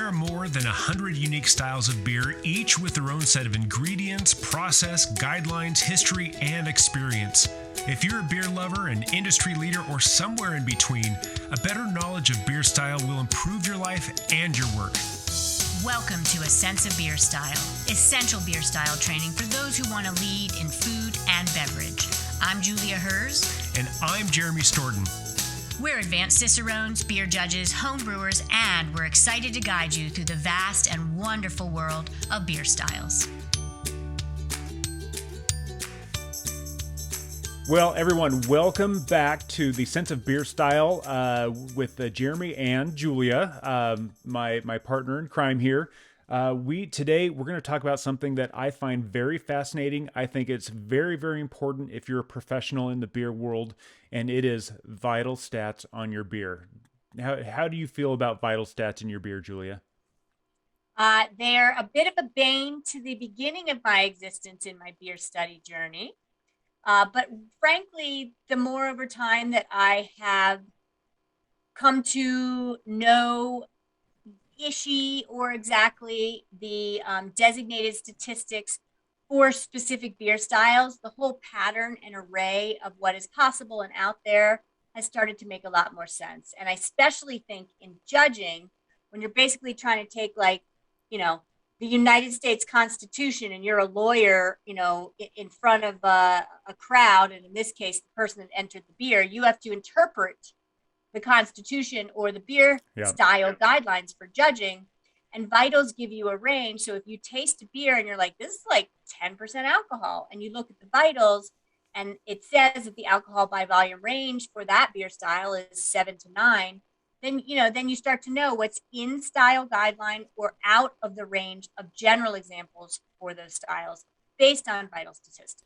There are more than 100 unique styles of beer, each with their own set of ingredients, process, guidelines, history, and experience. If you're a beer lover, an industry leader, or somewhere in between, a better knowledge of beer style will improve your life and your work. Welcome to A Sense of Beer Style, essential beer style training for those who want to lead in food and beverage. I'm Julia Herz. And I'm Jeremy Storton. We're advanced Cicerones, beer judges, home brewers, and we're excited to guide you through the vast and wonderful world of beer styles. Well, everyone, welcome back to the Sense of Beer Style with Jeremy and Julia, my partner in crime here. Today we're going to talk about something that I find very fascinating. I think it's very, very important if you're a professional in the beer world, and it is vital stats on your beer. How do you feel about vital stats in your beer, Julia? They're a bit of a bane to the beginning of my existence in my beer study journey. But frankly, the more over time that I have come to know or exactly the designated statistics for specific beer styles, the whole pattern and array of what is possible and out there has started to make a lot more sense. And I especially think in judging, when you're basically trying to take the United States Constitution and you're a lawyer, in front of a crowd, and in this case, the person that entered the beer, you have to interpret the Constitution or the beer style guidelines for judging, and vitals give you a range. So if you taste a beer and you're like, this is like 10% alcohol, and you look at the vitals and it says that the alcohol by volume range for that beer style is 7 to 9, then you start to know what's in style guideline or out of the range of general examples for those styles based on vital statistics.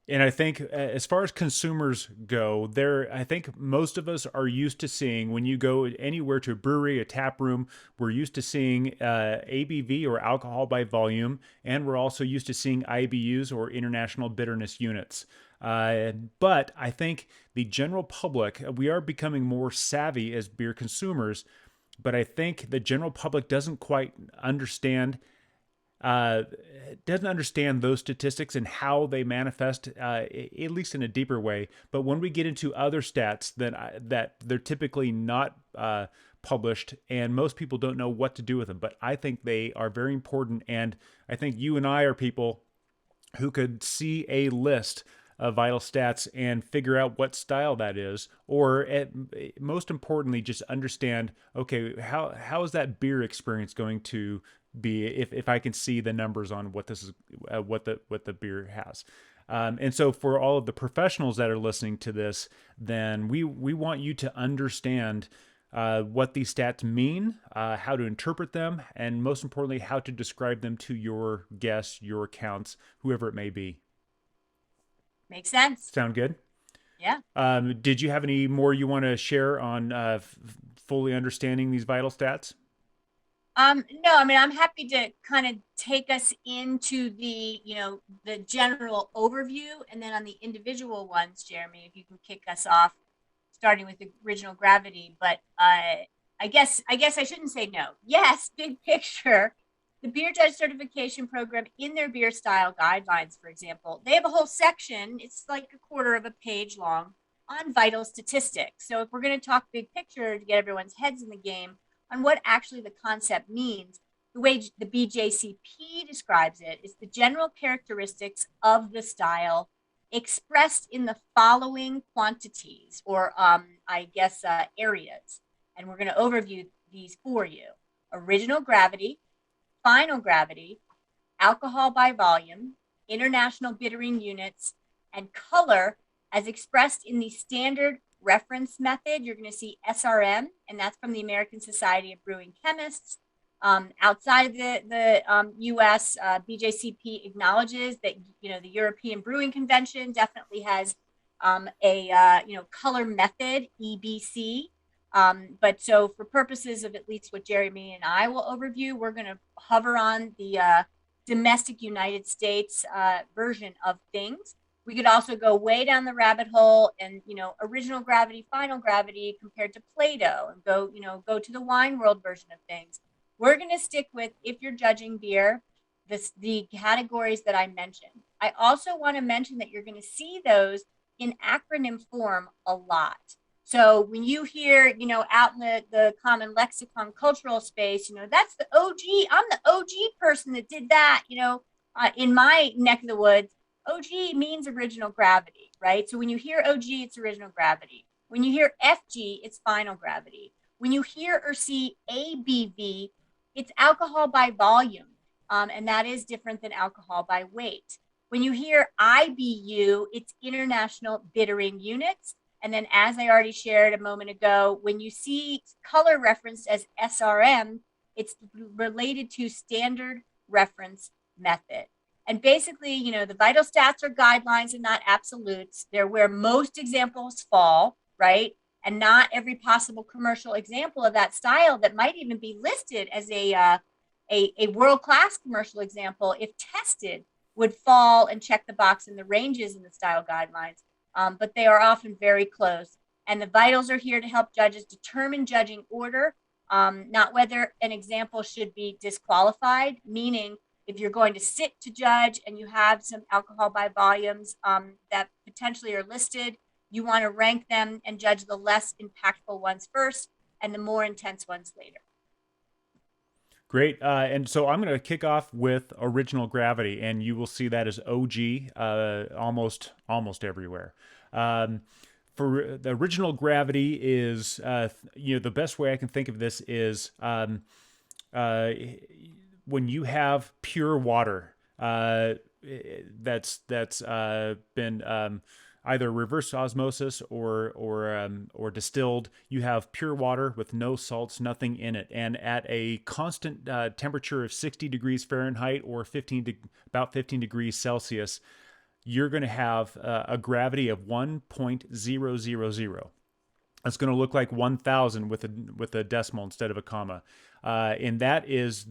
And I think as far as consumers go, I think most of us are used to seeing, when you go anywhere to a brewery, a tap room, we're used to seeing ABV or alcohol by volume, and we're also used to seeing IBUs or international bitterness units. But I think the general public, we are becoming more savvy as beer consumers, but I think the general public doesn't quite understand those statistics and how they manifest, at least in a deeper way. But when we get into other stats that they're typically not published, and most people don't know what to do with them, but I think they are very important. And I think you and I are people who could see a list of vital stats and figure out what style that is, or most importantly, just understand, okay, how is that beer experience going to be if I can see the numbers on what this is, what the beer has. And so for all of the professionals that are listening to this, then we want you to understand what these stats mean, how to interpret them, and most importantly, how to describe them to your guests, your accounts, whoever it may be. Makes sense. Sound good? Yeah. Did you have any more you want to share on fully understanding these vital stats? No, I mean, I'm happy to kind of take us into the general overview, and then on the individual ones, Jeremy, if you can kick us off, starting with the original gravity. But I guess I shouldn't say no. Yes, big picture. The Beer Judge Certification Program, in their beer style guidelines, for example, they have a whole section, it's like a quarter of a page long, on vital statistics. So if we're going to talk big picture to get everyone's heads in the game on what actually the concept means, the way the BJCP describes it is the general characteristics of the style expressed in the following quantities, or areas. And we're going to overview these for you. Original gravity, final gravity, alcohol by volume, international bittering units, and color as expressed in the standard reference method. You're going to see SRM, and that's from the American Society of Brewing Chemists. Outside of the U.S., BJCP acknowledges that the European Brewing Convention definitely has a color method, EBC. But so for purposes of at least what Jeremy and I will overview, we're going to hover on the domestic United States version of things. We could also go way down the rabbit hole and, original gravity, final gravity compared to Plato, and go to the wine world version of things. we're going to stick with, if you're judging beer, the categories that I mentioned. I also want to mention that you're going to see those in acronym form a lot. So when you hear, out in the common lexicon cultural space, that's the OG. I'm the OG person that did that. In my neck of the woods, OG means original gravity, right? So when you hear OG, it's original gravity. When you hear FG, it's final gravity. When you hear or see ABV, it's alcohol by volume, and that is different than alcohol by weight. When you hear IBU, it's international bittering units. And then, as I already shared a moment ago, when you see color referenced as SRM, it's related to standard reference method. And basically, the vital stats are guidelines and not absolutes. They're where most examples fall, right? And not every possible commercial example of that style that might even be listed as a world-class commercial example, if tested, would fall and check the box in the ranges in the style guidelines. But they are often very close. And the vitals are here to help judges determine judging order, not whether an example should be disqualified, meaning if you're going to sit to judge and you have some alcohol by volumes that potentially are listed, you want to rank them and judge the less impactful ones first and the more intense ones later. Great. And so I'm going to kick off with original gravity, and you will see that as OG almost everywhere. For the original gravity is, the best way I can think of this is when you have pure water that's been either reverse osmosis or distilled. You have pure water with no salts, nothing in it, and at a constant temperature of 60 degrees Fahrenheit or about 15 degrees Celsius, you're going to have a gravity of 1.000. It's going to look like 1,000 with a decimal instead of a comma, and that is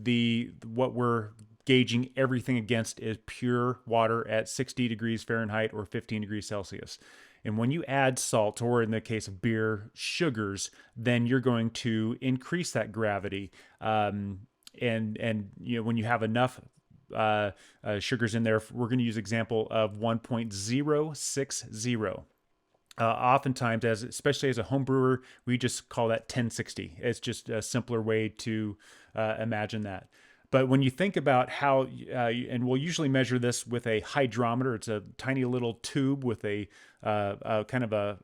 what we're gauging everything against is pure water at 60 degrees Fahrenheit or 15 degrees Celsius. And when you add salt, or in the case of beer, sugars, then you're going to increase that gravity. And when you have enough sugars in there, we're going to use example of 1.060. Oftentimes, especially as a home brewer, we just call that 1060. It's just a simpler way to imagine that. But when you think about how, and we'll usually measure this with a hydrometer. It's a tiny little tube with a kind of a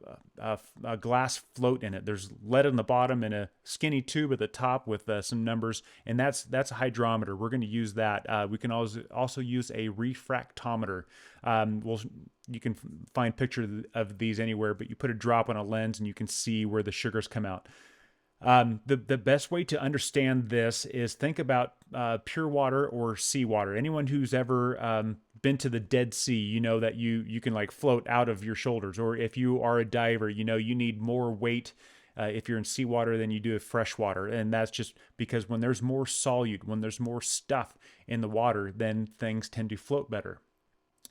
glass float in it. There's lead on the bottom and a skinny tube at the top with some numbers, and that's a hydrometer. We're going to use that. We can also use a refractometer. You can find pictures of these anywhere, but you put a drop on a lens and you can see where the sugars come out. The best way to understand this is think about pure water or seawater. Anyone who's ever been to the Dead Sea, you know that you can like float out of your shoulders. Or if you are a diver, you need more weight if you're in seawater than you do in freshwater. And that's just because when there's more solute, when there's more stuff in the water, then things tend to float better.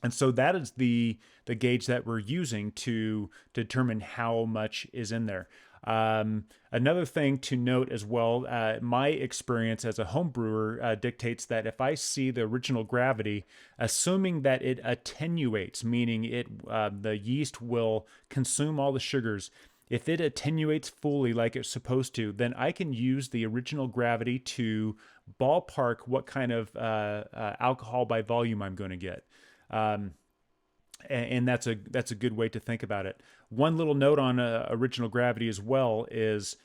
And so that is the gauge that we're using to determine how much is in there. Another thing to note as well, my experience as a home brewer dictates that if I see the original gravity, assuming that it attenuates, meaning the yeast will consume all the sugars, if it attenuates fully like it's supposed to, then I can use the original gravity to ballpark what kind of alcohol by volume I'm going to get. And that's a good way to think about it. One little note on original gravity as well is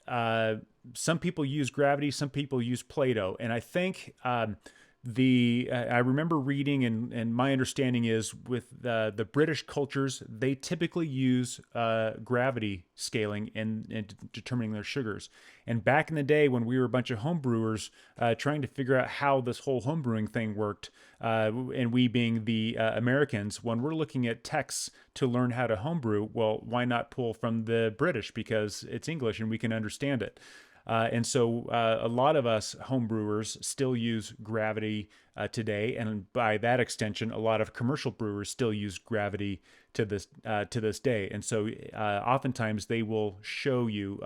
some people use gravity, some people use Plato, and I think I remember reading, and my understanding is with the British cultures, they typically use gravity scaling in determining their sugars. And back in the day when we were a bunch of home brewers trying to figure out how this whole home brewing thing worked, and we being the Americans, when we're looking at texts to learn how to homebrew, well, why not pull from the British, because it's English and we can understand it. And so a lot of us home brewers still use gravity today, and by that extension, a lot of commercial brewers still use gravity to this day. And so oftentimes they will show you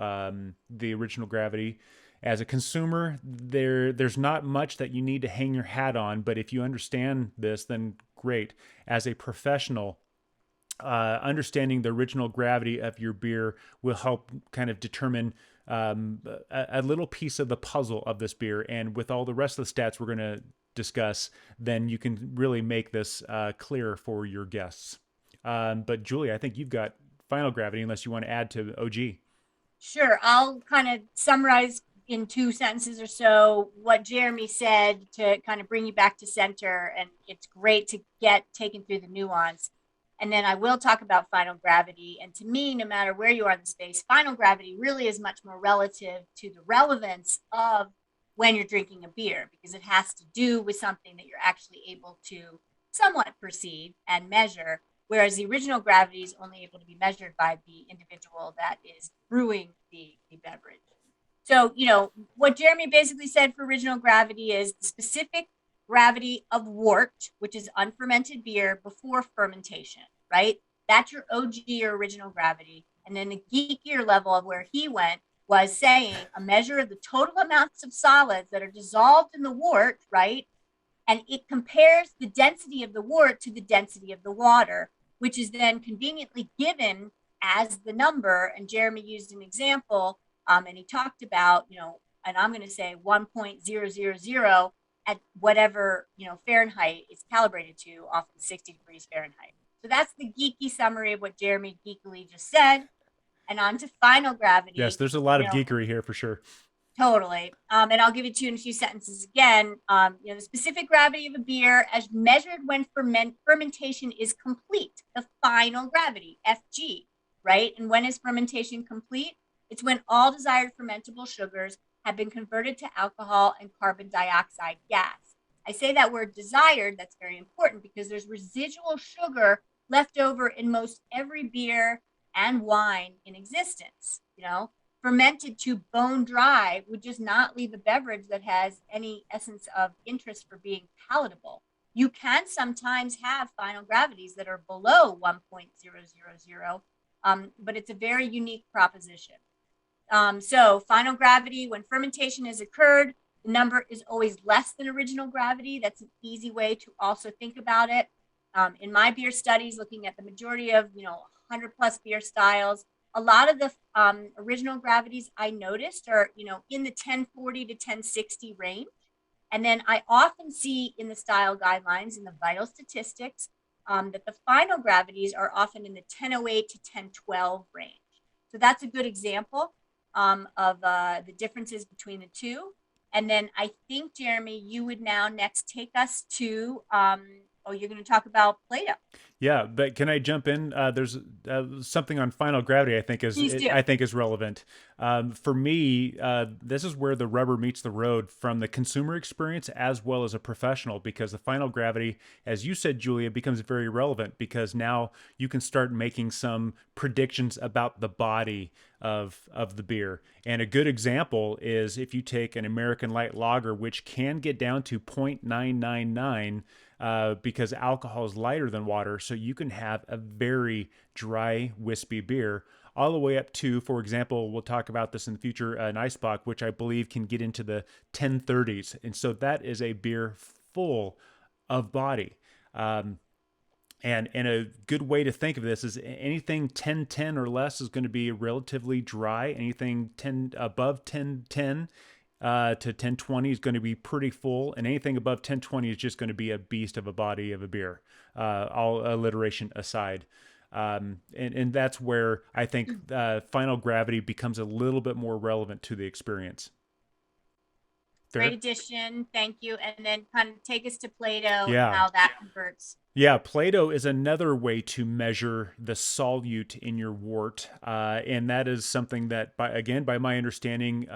the original gravity, as a consumer, there's not much that you need to hang your hat on, but if you understand this, then great. As a professional, understanding the original gravity of your beer will help kind of determine a little piece of the puzzle of this beer. And with all the rest of the stats we're going to discuss, then you can really make this clear for your guests. But Julie, I think you've got final gravity, unless you want to add to OG. Sure. I'll kind of summarize in 2 sentences or so what Jeremy said to kind of bring you back to center. And it's great to get taken through the nuance. And then I will talk about final gravity. And to me, no matter where you are in the space, final gravity really is much more relative to the relevance of when you're drinking a beer, because it has to do with something that you're actually able to somewhat perceive and measure, whereas the original gravity is only able to be measured by the individual that is brewing the beverage. So, what Jeremy basically said for original gravity is the specific gravity of wort, which is unfermented beer before fermentation, right? That's your OG or original gravity. And then the geekier level of where he went was saying a measure of the total amounts of solids that are dissolved in the wort, right? And it compares the density of the wort to the density of the water, which is then conveniently given as the number. And Jeremy used an example, and he talked about, and I'm going to say 1.000 at whatever, Fahrenheit is calibrated to, often 60 degrees Fahrenheit. So that's the geeky summary of what Jeremy geekily just said. And on to final gravity. Yes, there's a lot of geekery here for sure. Totally. And I'll give it to you in a few sentences again. The specific gravity of a beer as measured when fermentation is complete, the final gravity, FG, right? And when is fermentation complete? It's when all desired fermentable sugars have been converted to alcohol and carbon dioxide gas. I say that word desired, that's very important, because there's residual sugar left over in most every beer and wine in existence. Fermented to bone dry would just not leave a beverage that has any essence of interest for being palatable. You can sometimes have final gravities that are below 1.000, but it's a very unique proposition. So final gravity, when fermentation has occurred, the number is always less than original gravity. That's an easy way to also think about it. In my beer studies, looking at the majority of, 100 plus beer styles, a lot of the original gravities I noticed are, in the 1040 to 1060 range. And then I often see in the style guidelines, in the vital statistics, that the final gravities are often in the 1008 to 1012 range. So that's a good example of the differences between the two. And then I think, Jeremy, you would now next take us to, you're going to talk about Plato. Yeah, but can I jump in? There's something on final gravity I think is relevant. For me, this is where the rubber meets the road from the consumer experience as well as a professional, because the final gravity, as you said, Julia, becomes very relevant because now you can start making some predictions about the body of the beer. And a good example is if you take an American light lager, which can get down to 0.999, because alcohol is lighter than water. So you can have a very dry, wispy beer all the way up to, for example, we'll talk about this in the future, an Eisbock, which I believe can get into the 1030s. And so that is a beer full of body. And a good way to think of this is anything 1010 or less is going to be relatively dry. Anything above 1010 to 1020 is going to be pretty full, and anything above 1020 is just going to be a beast of a body of a beer, all alliteration aside. And that's where I think final gravity becomes a little bit more relevant to the experience. Great addition. Thank you. And then kind of take us to Plato and how that converts. Yeah, Plato is another way to measure the solute in your wort. And that is something that, by my understanding,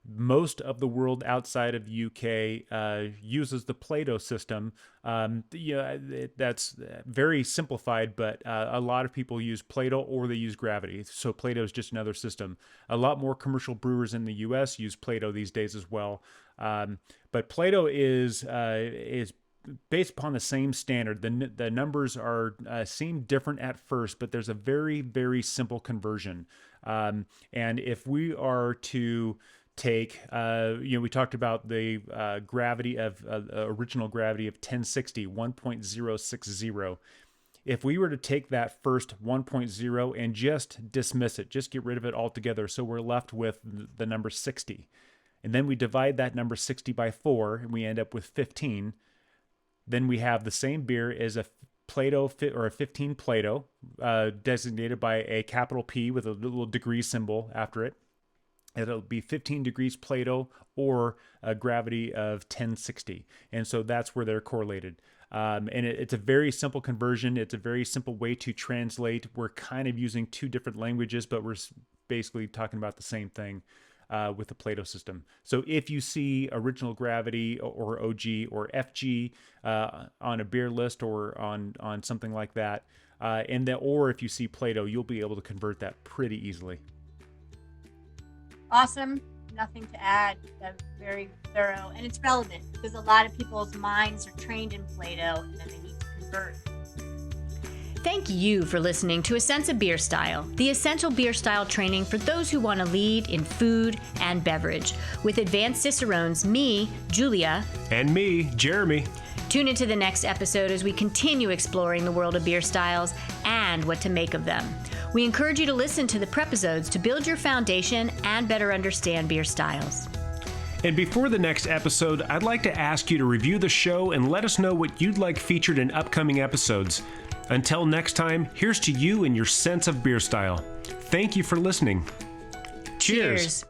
most of the world outside of the UK uses the Plato system. That's very simplified, but a lot of people use Plato or they use gravity. So Plato is just another system. A lot more commercial brewers in the US use Plato these days as well. But Plato is based upon the same standard. The numbers seem different at first, but there's a very, very simple conversion. And if we are to take, we talked about the original gravity of 1060, 1.060. If we were to take that first 1.0 and just dismiss it, just get rid of it altogether, so we're left with the number 60. And then we divide that number 60 by 4, and we end up with 15. Then we have the same beer as a Plato or a 15 Plato, designated by a capital P with a little degree symbol after it. It'll be 15 degrees Plato or a gravity of 1060. And so that's where they're correlated. And it's a very simple conversion. It's a very simple way to translate. We're kind of using two different languages, but we're basically talking about the same thing with the Plato system. So if you see original gravity or OG or FG on a beer list or on something like that, or if you see Plato, you'll be able to convert that pretty easily. Awesome. Nothing to add. That's very thorough. And it's relevant because a lot of people's minds are trained in Plato and then they need to convert. Thank you for listening to A Sense of Beer Style, the essential beer style training for those who want to lead in food and beverage. With advanced Cicerones, me, Julia, and me, Jeremy. Tune into the next episode as we continue exploring the world of beer styles and what to make of them. We encourage you to listen to the Prepisodes to build your foundation and better understand beer styles. And before the next episode, I'd like to ask you to review the show and let us know what you'd like featured in upcoming episodes. Until next time, here's to you and your sense of beer style. Thank you for listening. Cheers.